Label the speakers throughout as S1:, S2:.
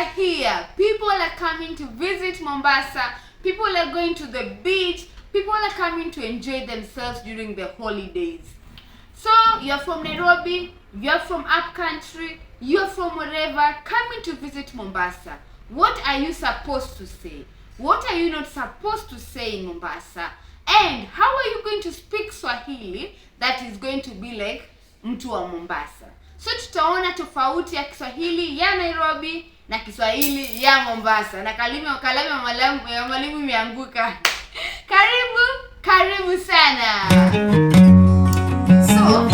S1: are here. People are coming to visit Mombasa. People are going to the beach. People are coming to enjoy themselves during the holidays. So you're from Nairobi, you're from upcountry, you're from wherever, coming to visit Mombasa. What are you supposed to say? What are you not supposed to say in Mombasa? And how are you going to speak Swahili that is going to be like mtu wa Mombasa? So tutaona tofauti ya Kiswahili ya Nairobi na Kiswahili ya Mombasa. Na kalamu ya mwalimu imeanguka. Karibu sana. So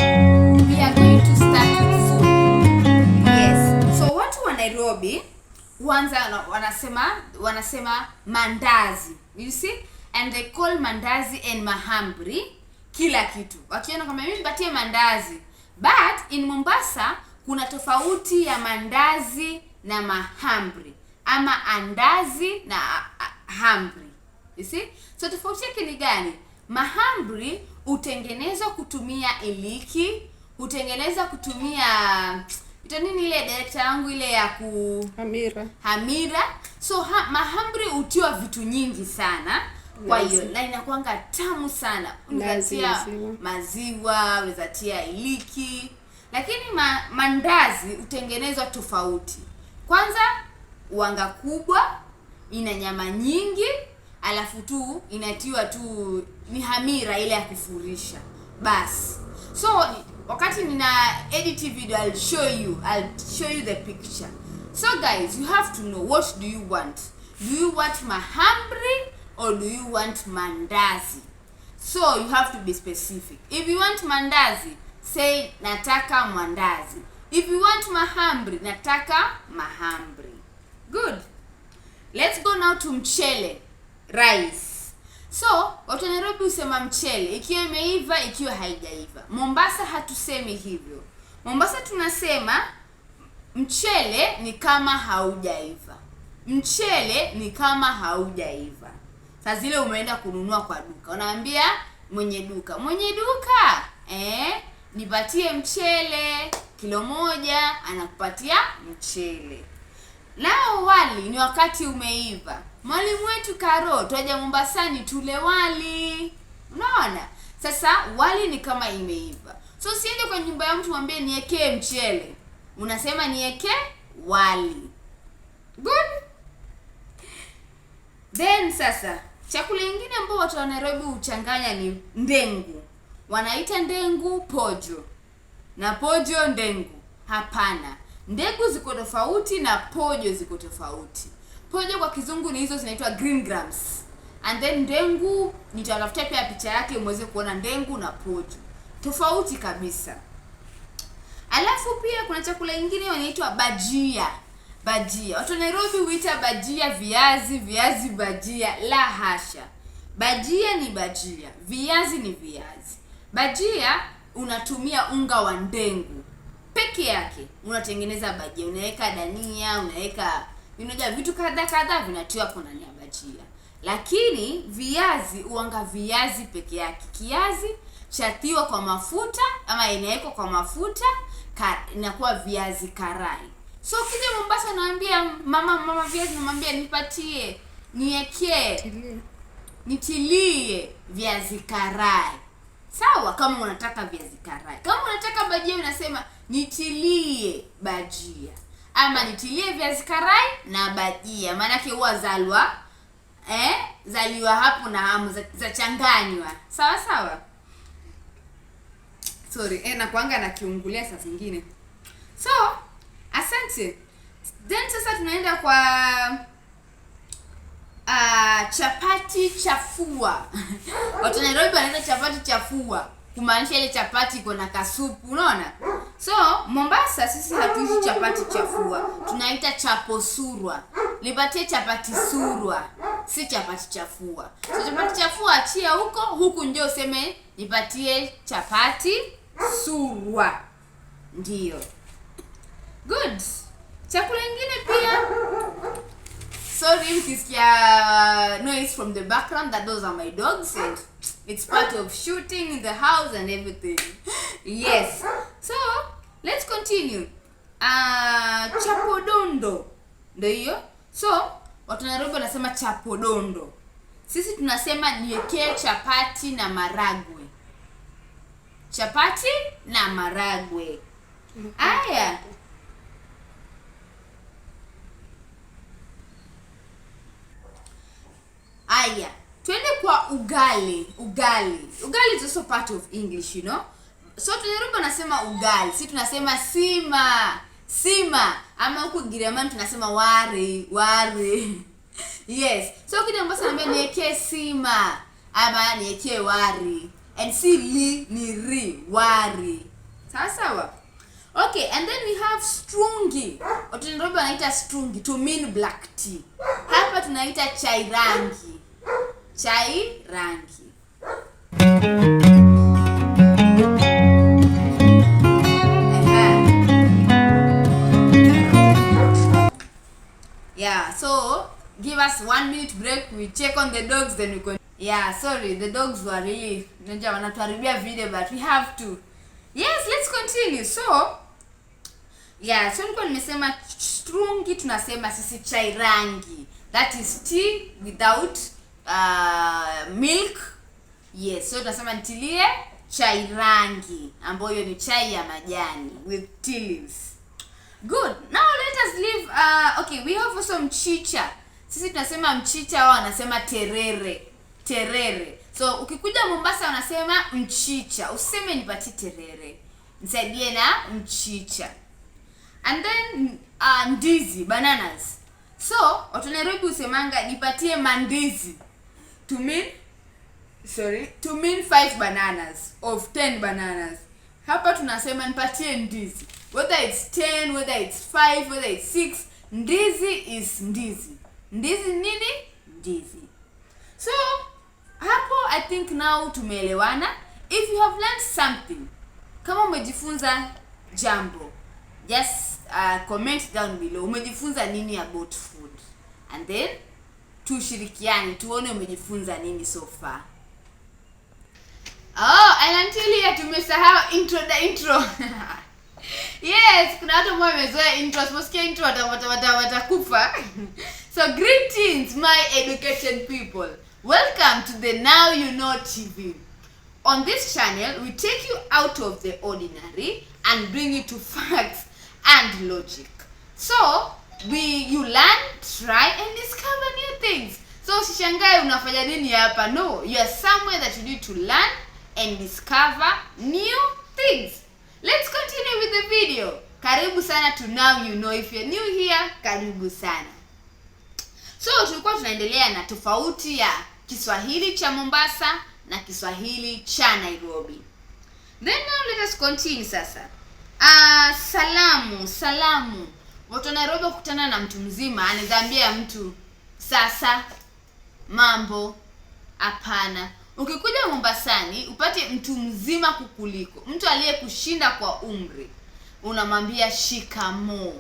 S1: we are going to start with food. Yes. So watu wa Nairobi kwanza wanasema mandazi. You see? And they call mandazi and mahamri kila kitu. Wakiona kama mimi nipatie mandazi. But in Mombasa kuna tofauti ya mandazi na mahamri ama andazi na hamri. You see? So tofauti yake ni gani? Mahamri utengenezwa kutumia iliki, utengeneza kutumia nini ile director yangu ile ya hamira. So mahamri utiwa vitu nyingi sana. Kwa hiyo na inakuanga tamu sana. Unatia maziwa, unatia iliki. Lakini mandazi utengenezwa tofauti. Kwanza wanga kubwa, ina nyama nyingi, alafu tu inatiwa tu ni hamira ile ya kufurisha. Basi. So wakati nina edit video I'll show you the picture. So guys, you have to know, what do you want? Do you want mahamri or do you want mandazi? So you have to be specific. If you want mandazi, say nataka mandazi. If you want mahamri, nataka mahamri. Good. Let's go now to mchele, rice. So watu wa Nairobi husema mchele ikiwa imeiva, ikiwa haijaiva. Mombasa hatusemi hivyo. Mombasa tunasema mchele ni kama haujaiva. Mchele ni kama haujaiva. Sasa zile umeenda kununua kwa duka, unaambia mwenye duka, nipatie mchele kilo 1, anakupatia mchele. Nao wali ni wakati umeiva. Mwalimu wetu Karo, twaja Mombasani tule wali. Unaona? Sasa wali ni kama imeiva. So usiende kwa nyumba ya mtu mwambie niwekee mchele. Unasema niwekee wali. Good? Then sasa chakula kingine ambao watu wa Nairobi huchanganya ni ndengu. Wanaita ndengu pojo. Na pojo ndengu. Hapana. Ndengu ziko tofauti na pojo ziko tofauti. Pojo kwa kizungu ni hizo zinaitwa green grams. And then ndengu nitatafutia pia picha yake mweze kuona ndengu na pojo. Tofauti kabisa. Alafu pia kuna chakula kingine wanaitwa bajia. Bajia. Watu wa Nairobi huita bajia viazi bajia. La hasha. Bajia ni bajia. Viazi ni viazi. Bajia unatumia unga wa ndengu peke yake. Unatengeneza bajia. Unaweka dania, unaweka vitu kadha vinatiwa kwa ndani ya bajia. Lakini viazi uanga viazi peke yake. Kiazi chatiwa kwa mafuta ama inawekwa kwa mafuta, inakuwa viazi karai. So kija Mombasa naambia mama viazi, namwambia nipatie, niwekee, nitilie viazi karai. Sawa kama unataka viazi karai. Kama unataka bajia unasema nitilie bajia. Ama nitilie viazi karai na bajia. Maana yake huwa zaliwa hapo na hamu za changanywa. Sawa. Sorry, na kuanga na kiungulia saa zingine. So, asante. Then sasa tunaenda kwa chapati chafua. Watu Nairobi wanaita chapati chafua, kumaanisha ile chapati iko na kasupu, unaona? So, Mombasa sisi hatuishi chapati chafua. Tunaita chapo surwa. Nipatie chapati surwa, si chapati chafua. So chapati chafua achia huku ndio useme nipatie chapati surwa. Ndio. Good. Chakula kingine pia. Sorry if you hear noise from the background, that those are my dogs and it's part of shooting in the house and everything. Yes. So, let's continue. Chapodondo Ndio hiyo. So watu Nairobi wanasema chapodondo. Sisi tunasema niwekee chapati na maragwe. Chapati na maragwe. Aya. Aya. Twende kwa ugali. Ugali is also part of English, you know. So Nairobi wanasema ugali. Sisi tunasema sima. Ama huko Giriamani tunasema wari. Yes. So kile Mombasa naambia niwekee sima ama niwekee wari. And si li ni ri, wari. Sawa. Okay, and then we have strungi. Watu Nairobi wanaita strungi to mean black tea. Hapa tunaita chai rangi. Chai rangi. Yeah, so give us 1 minute break, we check on the dogs, then we continue. Yeah, sorry, the dogs were really wanatuharibia video, but we have to. Yes, let's continue. So yeah, so nilikuwa nimesema strungi tunasema sisi chai rangi. That is tea without milk. Yes, so tunasema ntilie chai rangi ambayo ni chai ya majani with tea leaves. Good. Now let us leave okay, we have also mchicha. Sisi tunasema mchicha, wao wanasema terere. So ukikuja Mombasa wanasema mchicha. Useme nipatie terere. Nisaidie na mchicha. And then ndizi, bananas. So watu Nairobi usemanga nipatie mandizi. To mean 5 bananas of 10 bananas. Hapa tunasema nipatie ndizi. Whether it's 10, whether it's 5, whether it's 6, ndizi is ndizi. Ndizi nini? Ndizi. So hapo I think now tumeelewana. If you have learned something, kama umejifunza jambo, just comment down below. Umejifunza nini about food? And then tushirikiane tuone umejifunza nini so far. Oh, and until here tumesahau intro. Yes, kuna watu ambao wamezoea intro. Siposikia intro watakufa. So greetings my educated people. Welcome to the Now You Know TV. On this channel, we take you out of the ordinary and bring you to facts and logic. So, you learn, try and discover new things. So, usishangae unafanya nini hapa. No, you are somewhere that you need to learn and discover new things. Let's continue with the video. Karibu sana to Now You Know. If you're new here, karibu sana. So tulikuwa tunaendelea na tofauti ya Kiswahili cha Mombasa na Kiswahili cha Nairobi. Then now let us continue sasa. Salamu. Watu Nairobi kukutana na mtu mzima, anaambia mtu sasa, mambo, hapana. Ukikuja Mombasani upate mtu mzima kukuliko, mtu aliyekushinda kwa umri, unamwambia shikamoo.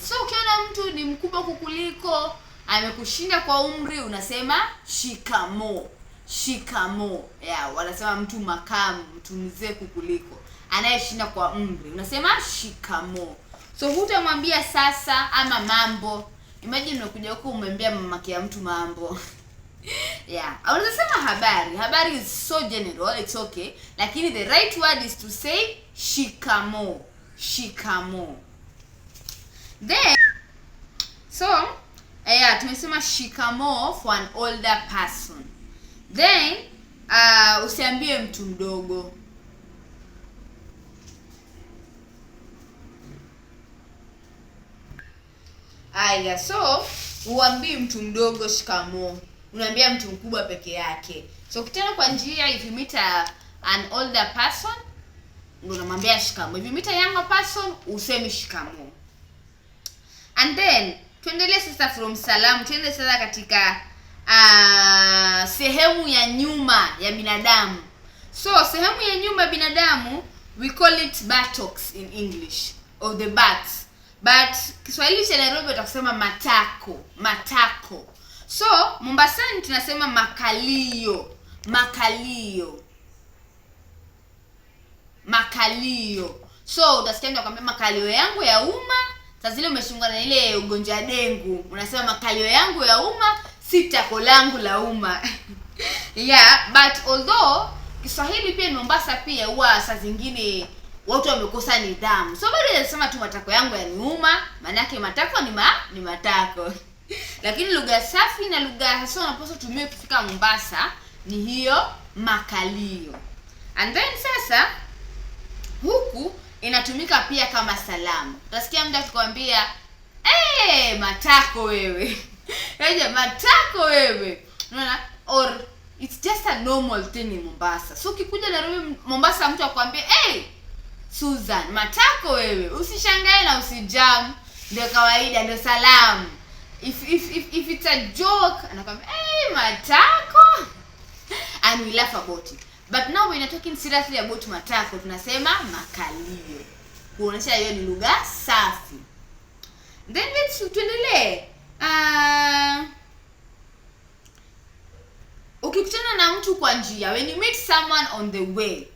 S1: So ukiona mtu ni mkubwa kukuliko, amekushinda kwa umri, unasema shikamoo. Yeah, wanasema mtu makamu, mtu mzee kukuliko, anayeshinda kwa umri, unasema shikamoo. So hutamwambia sasa ama mambo. Imagine unakuja huko umwambia mamake ya mtu mambo. Yeah, unaweza sema habari. Habari is so general, it's okay. Lakini the right word is to say shikamoo. Then tumesema shikamoo for an older person. Then usiambie mtu mdogo. So uambii mtu mdogo shikamoo. Unaambia mtu mkubwa peke yake. So ukitana kwa njia, if you meet an older person, unamwambia shikamoo. If you meet a younger person, usemi shikamoo. And then tuendelee sasa from salamu, tuende sasa katika sehemu ya nyuma ya binadamu. So sehemu ya nyuma ya binadamu, we call it buttocks in English, or the butt. But Kiswahili cha Nairobi utakusema matako. So Mombasani tunasema makalio. So utasikia mtu akwambia makalio yangu ya uma Sasa zile umeshungwa na ile ugonjwa dengu, unasema makalio yangu ya uma, si tako langu la uma. Yeah, but although Kiswahili pia Mombasa pia huwa saa zingine watu wamekosa nidhamu. So bado nasema tu matako yangu yaniuma, maana yake matako ni matako. Lakini lugha safi na lugha hasa unapaswa tumie kufika Mombasa ni hiyo makalio. And then sasa huku inatumika pia kama salamu. Utasikia mtu akikwambia, matako wewe." Yaani matako wewe. Unaona? Or it's just a normal thing in Mombasa. So ukikuja Nairobi Mombasa mtu akwambia, Susan, matako wewe." Usishangae na usijam. Ndio kawaida, ndio salamu. If it's a joke, anakwambia, matako. And we laugh about it. But now when you're talking seriously about matako, tunasema makalio. Kuonesha hiyo ni lugha safi. Then let's tuendelee. Ukikutana na mtu kwa njia, when you meet someone on the way,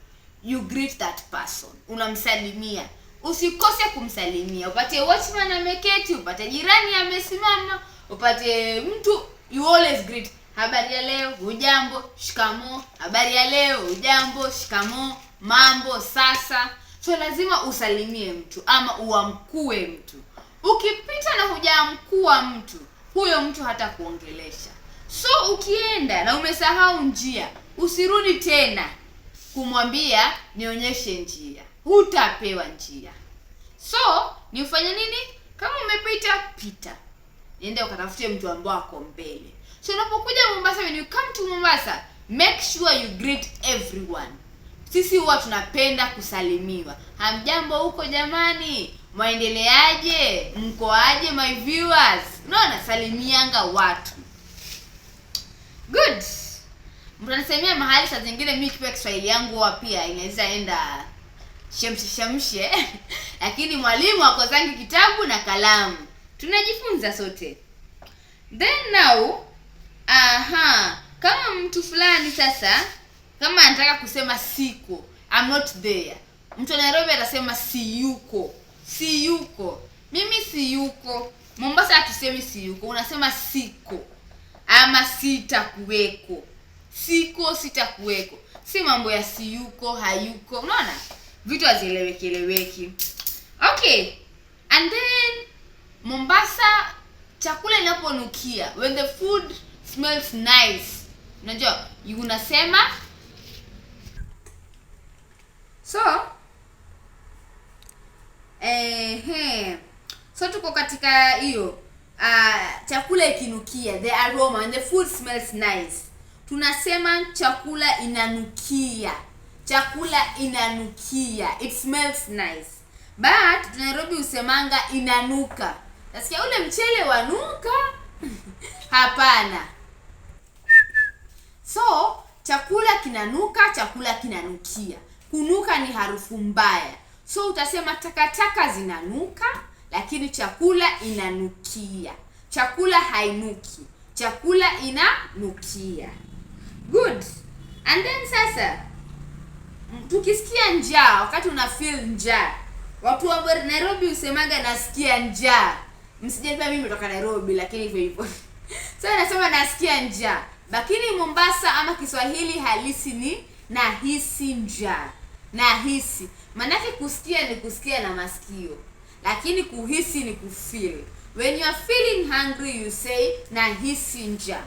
S1: you greet that person. Unamsalimia. Usikose kumsalimia. Upate watchman ameketi, upate jirani amesimama, upate mtu, you always greet. Habari ya leo, hujambo, shikamoo. Habari ya leo, hujambo, shikamoo, mambo, sasa. So lazima usalimie mtu ama uamkue mtu. Ukipita na hujamkua mtu, huyo mtu hata kuongelesha. So ukienda na umesahau njia, usirudi tena kumwambia nionyeshe njia. Hutapewa njia. So ni ufanye nini? Kama umepita, pita. Nenda ukatafute mtu ambaye ako mbele. So unapokuja Mombasa, when you come to Mombasa, make sure you greet everyone. Sisi huwa tunapenda kusalimiwa. Hamjambo huko jamani? Mwaendeleaje? Mko aje my viewers? Unaona, salimianga watu. Good. Mtanisemea mahali saa zingine mimi kipa Kiswahili yangu huwa pia inaweza enda shamshe. Lakini mwalimu akozangi kitabu na kalamu. Tunajifunza sote. Then now, kama mtu fulani sasa, kama anataka kusema siko, I'm not there. Mtu wa Nairobi atasema siyuko. Siyuko. Mimi siyuko. Mombasa hatusemi siyuko, unasema siko. Ama sitakuweko. Siko, sitakuweko. Si mambo ya siyuko, hayuko. Unaona? Vitu hazieleweki. Okay. And then Mombasa chakula inaponukia, when the food smells nice, unajua unasema. So so tuko katika hiyo chakula ikinukia, the aroma, when the food smells nice, tunasema chakula inanukia. Chakula inanukia, it smells nice. But Nairobi usemanga inanuka. Nasikia ule mchele wanuka. Hapana. So chakula kinanuka, chakula kinanukia. Kunuka ni harufu mbaya. So utasema takataka zinanuka, lakini chakula inanukia. Chakula hainuki, chakula inanukia. Good. And then sasa tukisikia njaa, wakati una feel njaa, watu wa Nairobi usemaga nasikia njaa. Msijenipa mimi kutoka Nairobi, lakini hivyo. So nasema nasikia njaa. Lakini Mombasa ama Kiswahili halisi ni nahisi njaa. Nahisi. Maanake kusikia ni kusikia na masikio. Lakini kuhisi ni kufeel. When you are feeling hungry, you say nahisi njaa.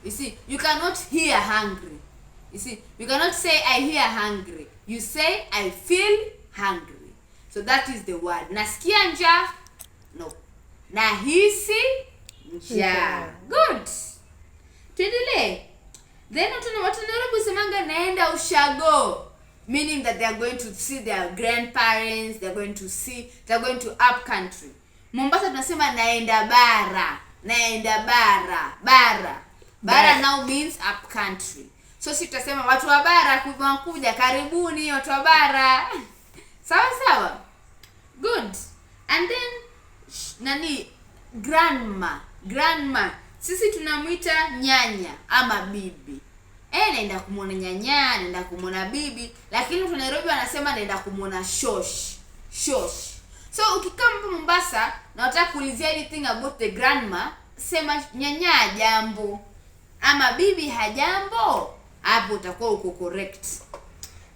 S1: You see, you cannot hear hungry. You see, you cannot say I hear hungry. You say I feel hungry. So that is the word. Nasikia njaa? No. Nahisi njaa. Good. Tuendelee. Then watu Nairobi usemanga naenda ushago. Meaning that they are going to see their grandparents, they are going to up country. Mombasa tunasema naenda bara. Naenda bara. Bara now means up country. So si tutasema watu wa bara kuja, karibuni watu wa bara. Sawa? Good. And then grandma. Sisi tunamuita nyanya ama bibi. Naenda kumuona nyanya, naenda kumuona bibi, lakini watu Nairobi wanasema naenda kumuona shosh. So ukikaa Mombasa na unataka kuulizia anything about the grandma, sema nyanya hajambo ama bibi hajambo, hapo utakuwa uko correct.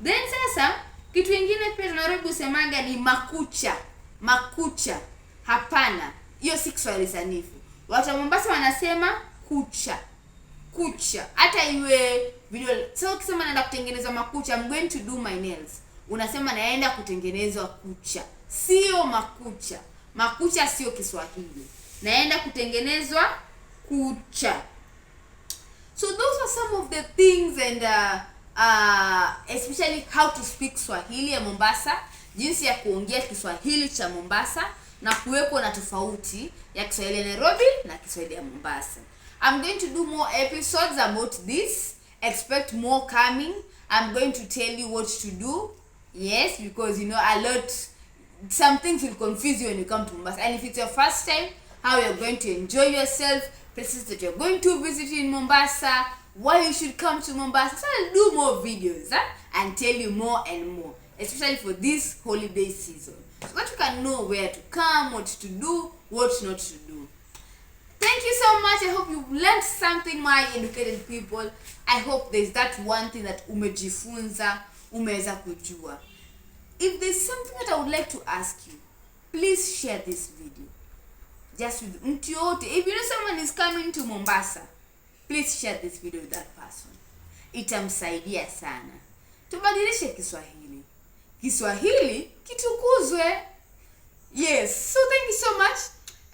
S1: Then sasa kitu kingine pia Nairobi usemaga ni makucha. Makucha. Hapana. Hiyo si Kiswahili sanifu. Watu wa Mombasa wanasema kucha. Kucha. Hata iwe video. So ukisema naenda kutengeneza makucha, I'm going to do my nails, unasema naenda kutengenezwa kucha. Sio makucha. Makucha sio Kiswahili. Naenda kutengenezwa kucha. So those are some of the things, and especially how to speak Swahili ya Mombasa, jinsi ya kuongea Kiswahili cha Mombasa, na kuweko na tofauti ya Kiswahili ya Nairobi na Kiswahili ya Mombasa. I'm going to do more episodes about this. Expect more coming. I'm going to tell you what to do. Yes, because some things will confuse you when you come to Mombasa. And if it's your first time, how you're going to enjoy yourself, places that you're going to visit in Mombasa, why you should come to Mombasa. So I'll do more videos and tell you more and more, especially for this holiday season, so that you can know where to come, what to do, what not to do. Thank you so much. I hope you've learned something, my educated people. I hope there's that one thing that umejifunza, umeweza kujua. If there's something that I would like to ask you, please share this video. Just with mtu yote. If you know someone is coming to Mombasa, please share this video with that person. Itamsaidia sana. Tubadilishe Kiswahili. Kiswahili kitukuzwe. Yes. So thank you so much.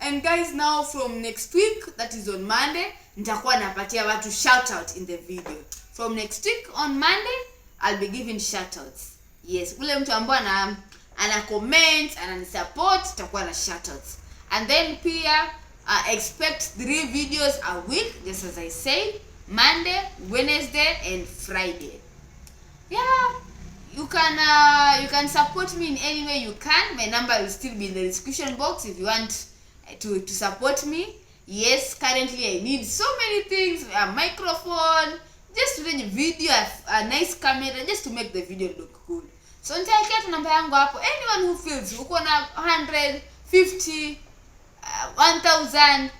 S1: And guys, now from next week, that is on Monday, nitakuwa napatia watu shout out in the video. From next week on Monday, I'll be giving shout outs. Yes, ule mtu ambaye ana comment, ana support, nitakuwa na shout outs. And then pia expect 3 videos a week, just as I said, Monday, Wednesday and Friday. Yeah, you can support me in any way you can. My number will still be in the description box if you want to support me. Yes, currently I need so many things, a microphone, just to make a video, a nice camera, just to make the video look good. So nitaekea namba yangu hapo. Anyone who feels uko na 100, 50, 1000,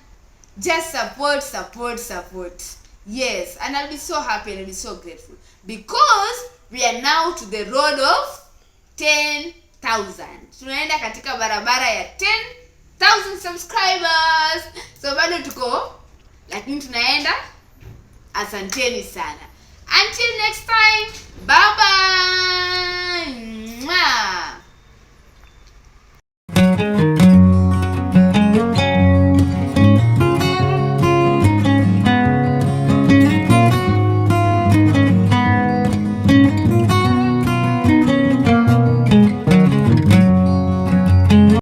S1: just support. Yes, and I'll be so happy and I'll be so grateful, because we are now to the road of 10,000. Tunaenda katika barabara ya 10,000 subscribers. So bado tuko, lakini tunaenda. Asanteni sana. Until next time, bye bye. Mwah.